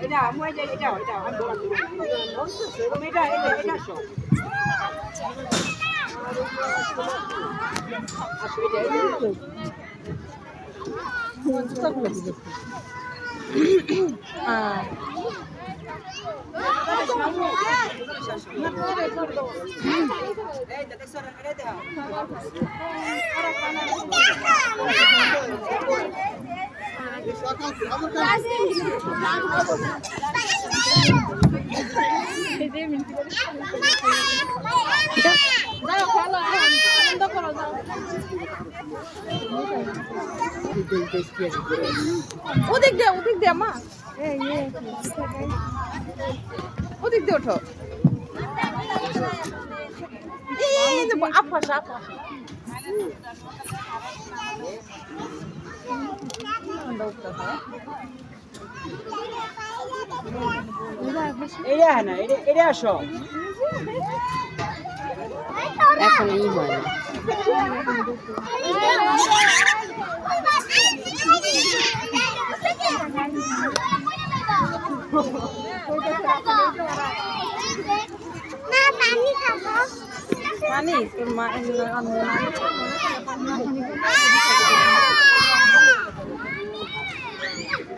এটা আমি এটা আমি বলা এটা এটা এটা সব ওদিক দিয়ে মা ওদিক দিয়ে ওঠো আপাশা এটা না এটা আসো এখন এই হয় না পানি তোর মা